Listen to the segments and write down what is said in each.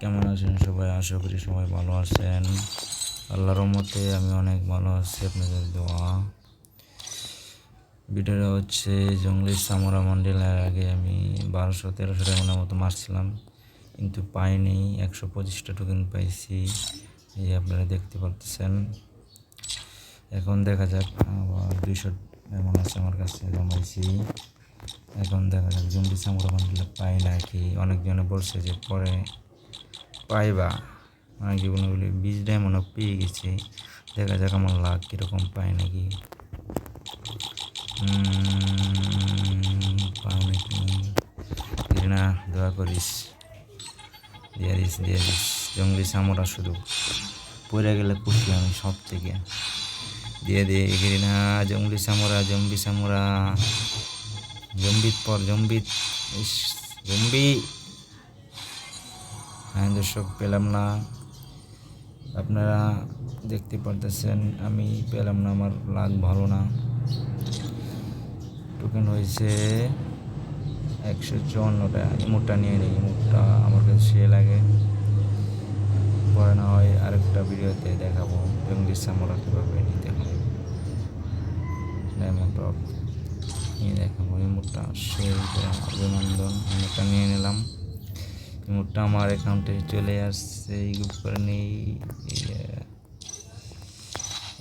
কেমন আছেন সবাই? আশা করি সবাই ভালো আছেন। আল্লাহর রহমতে আমি অনেক ভালো আছি, আপনাদের দোয়া। ভিডিওটা হচ্ছে জঙ্গলি সামোরা মন্ডেল। এর আগে আমি 1200-1300 টাকার মতো মারছিলাম, কিন্তু পাইনি। 125টা টোকেন পাইছি, এই আপনারা দেখতে পাচ্ছেন। এখন দেখা যাক, আবার 200 এমন আছে আমার কাছে জমাইছি। এখন দেখা যাক জঙ্গলি সামোরা মন্ডেল পাই নাকি। অনেকজনে বলছে যে পরে পাইবা, অনেক জীবনে বলি 20 ডায়মন্ড পেয়ে গেছি। দেখা যাক আমার লাভ কীরকম পাই নাকি। পাও নাকি না, দোয়া করিস, দিয়ে দিস জঙ্গলি সামোরা। শুধু পড়ে গেলে খুশি আমি সব থেকে। দিয়ে এগিয়ে না, জঙ্গলি সামোরা, জম্বি সামোরা, জম্বিত পর জম্বিত, জম্বি। হ্যাঁ দর্শক, পেলাম না। আপনারা দেখতে পারতেছেন আমি পেলাম না, আমার লাগ ভালো না। টোকেন হয়েছে 154টা। ইমোটটা নিয়ে নিই, ইমোটটা আমার কাছে সে লাগে। পরে না হয় আরেকটা ভিডিওতে দেখাবো জঙ্গলি সামোরা কীভাবে নিতে হয়। ডায়মন্ড ড্রপ নিয়ে দেখাবো। ইমোটটা সেই অভিনন্দন, ইমোটটা নিয়ে নিলাম। ইমোটটা আমার অ্যাকাউন্টে চলে আসছে। এই গ্রুপ করে নেই,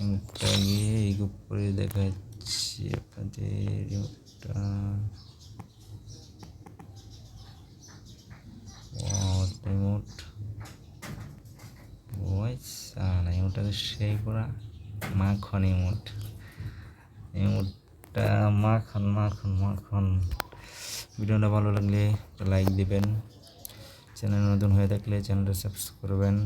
ইমোটটা গিয়ে এই গ্রুপ করে দেখাচ্ছি আপনাদের। ইমোটটা ইমোট ইমোটটাকে সেই করা মাখন ইমোট। ইমোটটা মাখন মাখন মাখন। ভিডিওটা ভালো লাগলে একটা লাইক দিবেন, চ্যানেল নতুন হয়ে থাকলে চ্যানেলটা সাবস্ক্রাইব করবেন।